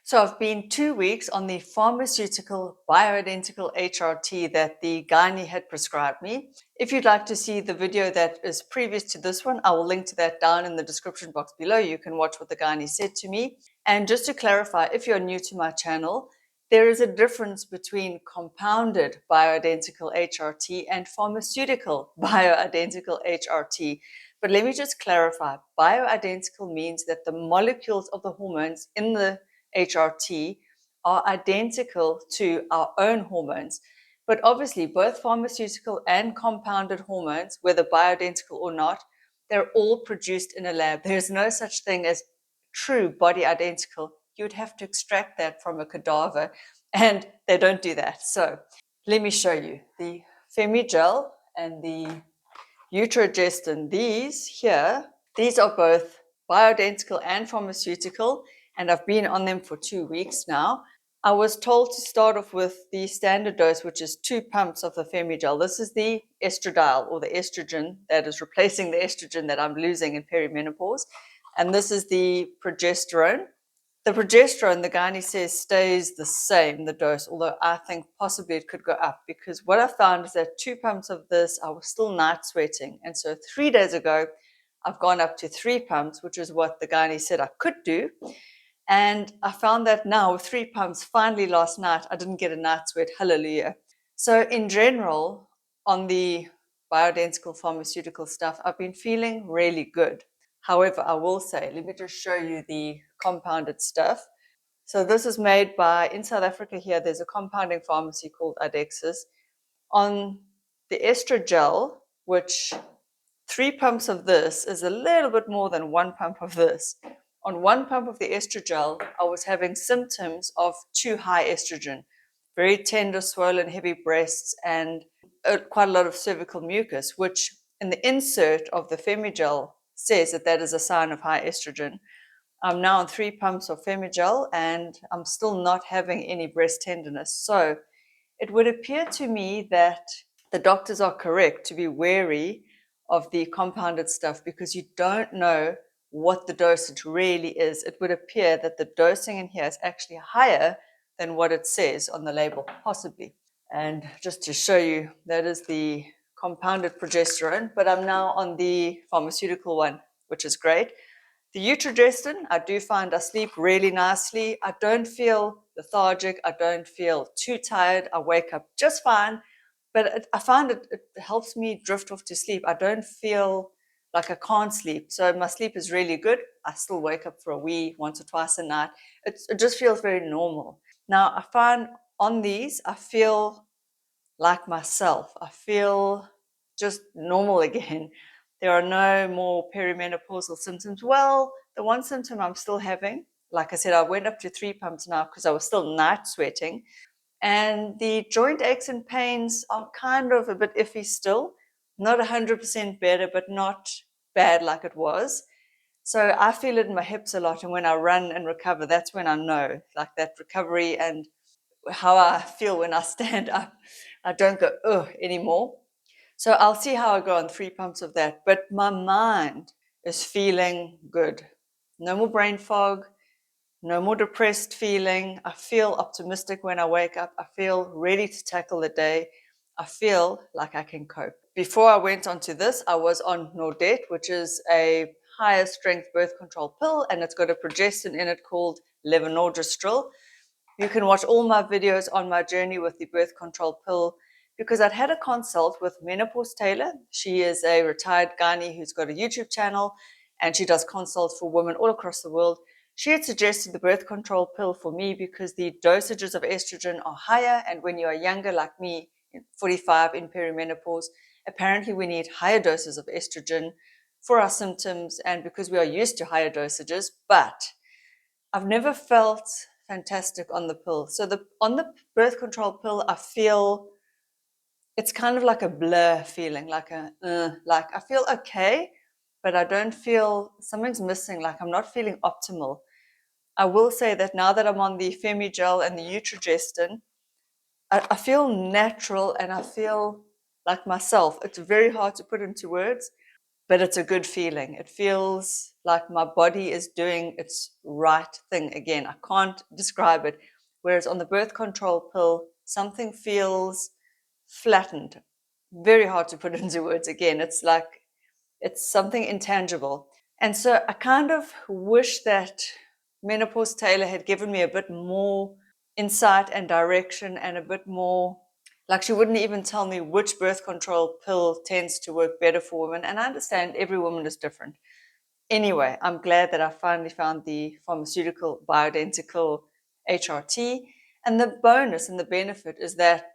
So I've been 2 weeks on the Pharmaceutical Bioidentical HRT that the gynae had prescribed me. If you'd like to see the video that is previous to this one, I will link to that down in the description box below. You can watch what the gynae said to me. And just to clarify, if you're new to my channel, there is a difference between compounded bioidentical HRT and pharmaceutical bioidentical HRT. But let me just clarify. Bioidentical means that the molecules of the hormones in the HRT are identical to our own hormones. But obviously, both pharmaceutical and compounded hormones, whether bioidentical or not, they're all produced in a lab. There's no such thing as true body identical. You'd have to extract that from a cadaver, and they don't do that. So let me show you the Femigel and the Utrogestin. These are both bioidentical and pharmaceutical, and I've been on them for 2 weeks now. I was told to start off with the standard dose, which is 2 pumps of the Femigel. This is the estradiol, or the estrogen that is replacing the estrogen that I'm losing in perimenopause. And this is the progesterone. The progesterone, the gynae says, stays the same, the dose, although I think possibly it could go up, because what I found is that 2 pumps of this, I was still night sweating. And so 3 days ago, I've gone up to 3 pumps, which is what the gynae said I could do. And I found that now with 3 pumps, finally last night, I didn't get a night sweat. Hallelujah. So in general, on the bioidentical pharmaceutical stuff, I've been feeling really good. However, I will say, let me just show you the compounded stuff. So this is made by, in South Africa here, there's a compounding pharmacy called Adexis. On the estrogel, which 3 pumps of this is a little bit more than 1 pump of this. On 1 pump of the estrogel, I was having symptoms of too high estrogen, very tender, swollen, heavy breasts, and quite a lot of cervical mucus, which in the insert of the Femigel says that that is a sign of high estrogen. I'm now on 3 pumps of Femigel, and I'm still not having any breast tenderness. So it would appear to me that the doctors are correct to be wary of the compounded stuff, because you don't know what the dosage really is. It would appear that the dosing in here is actually higher than what it says on the label, possibly. And just to show you, that is the compounded progesterone, but I'm now on the pharmaceutical one, which is great. The Utrogestin, I do find I sleep really nicely. I don't feel lethargic. I don't feel too tired. I wake up just fine. But I find it helps me drift off to sleep. I don't feel like I can't sleep. So my sleep is really good. I still wake up for a wee once or twice a night. It just feels very normal. Now, I find on these, I feel like myself. I feel just normal again. There are no more perimenopausal symptoms. Well, the one symptom I'm still having, like I said, I went up to 3 pumps now because I was still night sweating. And the joint aches and pains are kind of a bit iffy still. Not 100% better, but not bad like it was. So I feel it in my hips a lot. And when I run and recover, that's when I know, like that recovery and how I feel when I stand up. I don't go, ugh, anymore. So I'll see how I go on 3 pumps of that. But my mind is feeling good. No more brain fog. No more depressed feeling. I feel optimistic when I wake up. I feel ready to tackle the day. I feel like I can cope. Before I went onto this, I was on Nordet, which is a higher strength birth control pill, and it's got a progestin in it called levonorgestrel. You can watch all my videos on my journey with the birth control pill, because I'd had a consult with Menopause Taylor. She is a retired gynae who's got a YouTube channel, and she does consults for women all across the world. She had suggested the birth control pill for me because the dosages of estrogen are higher, and when you are younger like me, 45 in perimenopause, apparently we need higher doses of estrogen for our symptoms and because we are used to higher dosages. But I've never felt fantastic on the pill. So on the birth control pill, I feel it's kind of like a blur feeling, like I feel okay, but I don't feel, something's missing, like I'm not feeling optimal. I will say that now that I'm on the Femigel and the Utrogestin, I feel natural and I feel like myself. It's very hard to put into words, but it's a good feeling. It feels like my body is doing its right thing again. I can't describe it. Whereas on the birth control pill, something feels flattened. Very hard to put into words again. It's like it's something intangible. And so I kind of wish that Menopause Taylor had given me a bit more insight and direction, and a bit more, like, she wouldn't even tell me which birth control pill tends to work better for women. And I understand every woman is different. Anyway, I'm glad that I finally found the Pharmaceutical Bioidentical HRT. And the bonus and the benefit is that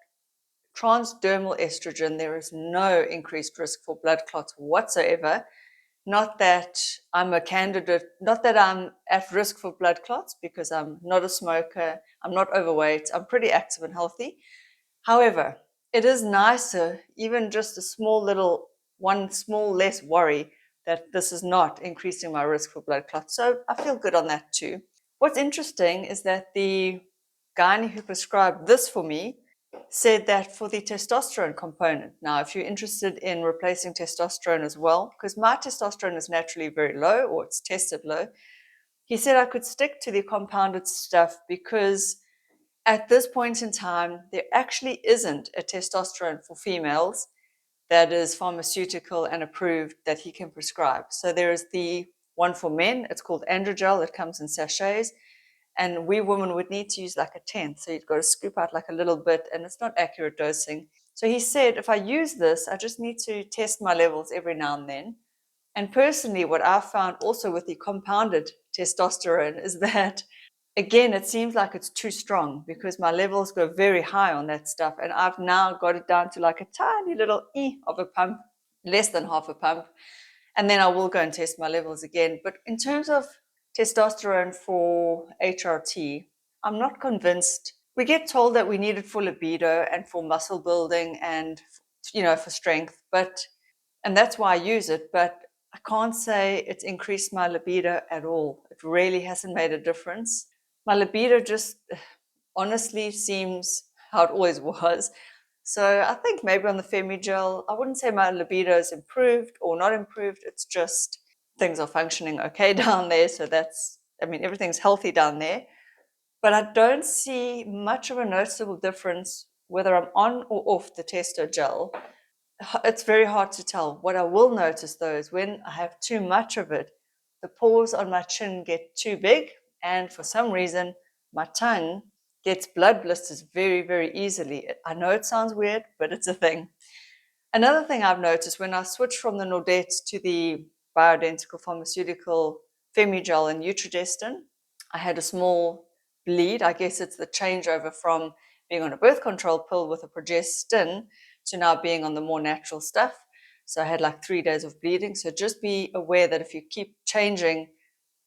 transdermal estrogen, there is no increased risk for blood clots whatsoever. Not that I'm a candidate, not that I'm at risk for blood clots, because I'm not a smoker, I'm not overweight, I'm pretty active and healthy. However, it is nicer, even just a small little, one small less worry, that this is not increasing my risk for blood clots. So I feel good on that too. What's interesting is that the gynae who prescribed this for me said that for the testosterone component. Now, if you're interested in replacing testosterone as well, because my testosterone is naturally very low, or it's tested low, he said I could stick to the compounded stuff because at this point in time, there actually isn't a testosterone for females that is pharmaceutical and approved that he can prescribe. So there is the one for men. It's called Androgel. It comes in sachets. And we women would need to use like a tenth. So you've got to scoop out like a little bit, and it's not accurate dosing. So he said, if I use this, I just need to test my levels every now and then. And personally, what I've found also with the compounded testosterone is that, again, it seems like it's too strong because my levels go very high on that stuff. And I've now got it down to like a tiny little of a pump, less than half a pump. And then I will go and test my levels again. But in terms of testosterone for HRT, I'm not convinced. We get told that we need it for libido and for muscle building and, for strength, and that's why I use it. But I can't say it's increased my libido at all. It really hasn't made a difference. My libido just honestly seems how it always was. So I think maybe on the Femigel, I wouldn't say my libido is improved or not improved. It's just things are functioning okay down there. So everything's healthy down there. But I don't see much of a noticeable difference whether I'm on or off the testo gel. It's very hard to tell. What I will notice though is when I have too much of it, the pores on my chin get too big, and for some reason, my tongue gets blood blisters very, very easily. I know it sounds weird, but it's a thing. Another thing I've noticed when I switched from the Nordettes to the Bioidentical Pharmaceutical Femigel and Utrogestin, I had a small bleed. I guess it's the changeover from being on a birth control pill with a progestin to now being on the more natural stuff. So I had like 3 days of bleeding. So just be aware that if you keep changing,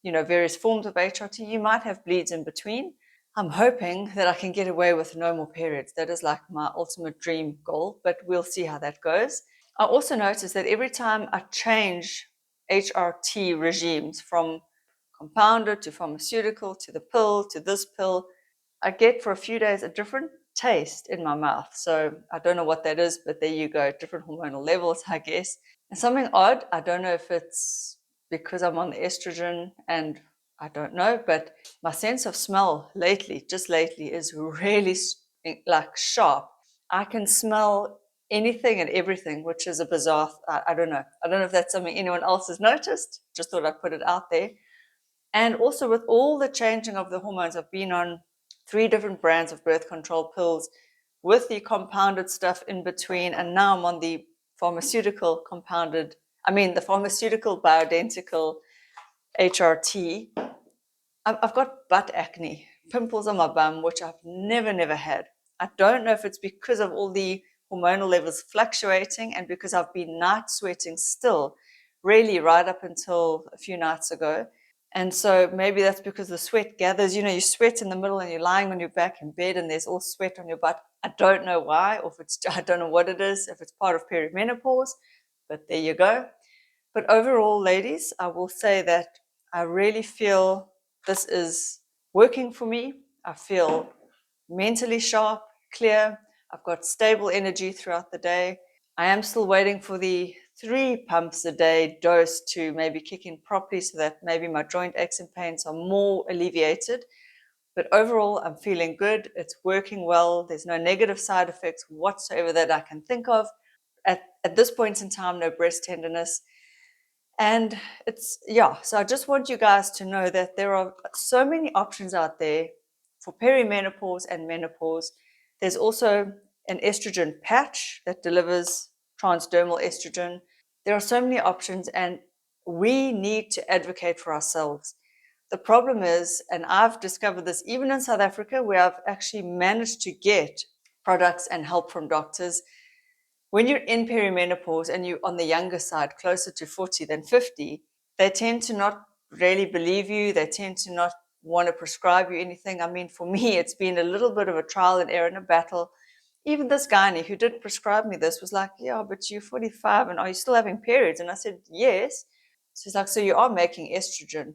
various forms of HRT, you might have bleeds in between. I'm hoping that I can get away with no more periods. That is like my ultimate dream goal, but we'll see how that goes. I also noticed that every time I change HRT regimes from compounded to pharmaceutical to the pill to this pill, I get for a few days a different taste in my mouth. So I don't know what that is, but there you go, different hormonal levels, I guess. And something odd, I don't know if it's because I'm on the estrogen, and I don't know, but my sense of smell just lately is really like sharp. I can smell anything and everything, which is a bizarre, I don't know. I don't know if that's something anyone else has noticed. Just thought I'd put it out there. And also with all the changing of the hormones, I've been on 3 different brands of birth control pills with the compounded stuff in between. And now I'm on the pharmaceutical bioidentical HRT. I've got butt acne, pimples on my bum, which I've never had. I don't know if it's because of all the hormonal levels fluctuating and because I've been night sweating still, really right up until a few nights ago. And so maybe that's because the sweat gathers. You sweat in the middle and you're lying on your back in bed and there's all sweat on your butt. I don't know why, or I don't know what it is, if it's part of perimenopause, but there you go. But overall, ladies, I will say that I really feel this is working for me. I feel mentally sharp, clear. I've got stable energy throughout the day. I am still waiting for the 3 pumps a day dose to maybe kick in properly so that maybe my joint aches and pains are more alleviated. But overall, I'm feeling good. It's working well. There's no negative side effects whatsoever that I can think of. At this point in time, no breast tenderness. And so I just want you guys to know that there are so many options out there for perimenopause and menopause. There's also an estrogen patch that delivers transdermal estrogen. There are so many options, and we need to advocate for ourselves. The problem is, and I've discovered this even in South Africa, where I've actually managed to get products and help from doctors. When you're in perimenopause and you're on the younger side, closer to 40 than 50, they tend to not really believe you. They tend to not want to prescribe you anything. I mean, for me, it's been a little bit of a trial and error and a battle. Even this gynae who did prescribe me this was like, yeah, but you're 45 and are you still having periods? And I said, yes. So he's like, so you are making estrogen.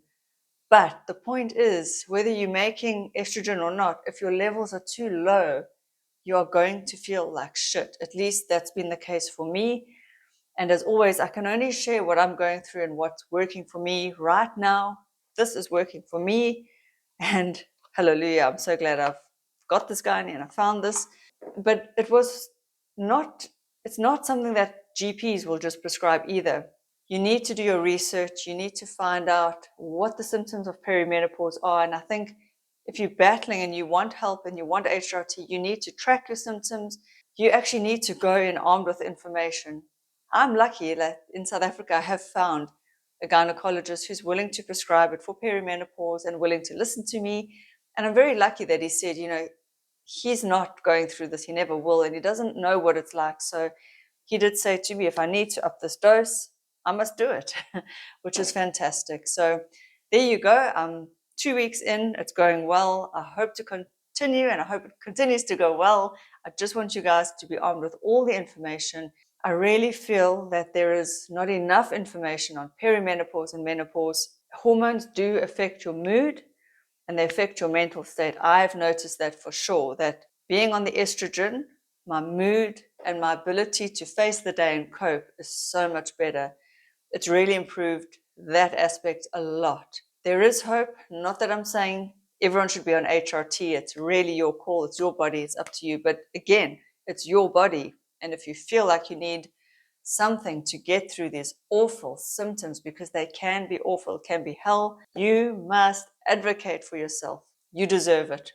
But the point is, whether you're making estrogen or not, if your levels are too low, you are going to feel like shit. At least that's been the case for me. And as always, I can only share what I'm going through and what's working for me right now. This is working for me. And hallelujah, I'm so glad I've got this guy and I found this. But it's not something that GPs will just prescribe either. You need to do your research. You need to find out what the symptoms of perimenopause are. And I think if you're battling and you want help and you want HRT, you need to track your symptoms. You actually need to go in armed with information. I'm lucky that in South Africa, I have found a gynecologist who's willing to prescribe it for perimenopause and willing to listen to me. And I'm very lucky that he said, he's not going through this. He never will. And he doesn't know what it's like. So he did say to me, if I need to up this dose, I must do it, which is fantastic. So there you go. 2 weeks in, it's going well. I hope to continue and I hope it continues to go well. I just want you guys to be armed with all the information. I really feel that there is not enough information on perimenopause and menopause. Hormones do affect your mood and they affect your mental state. I've noticed that for sure, that being on the estrogen, my mood and my ability to face the day and cope is so much better. It's really improved that aspect a lot. There is hope. Not that I'm saying everyone should be on HRT. It's really your call. It's your body. It's up to you. But again, it's your body. And if you feel like you need something to get through these awful symptoms, because they can be awful, it can be hell, you must advocate for yourself. You deserve it.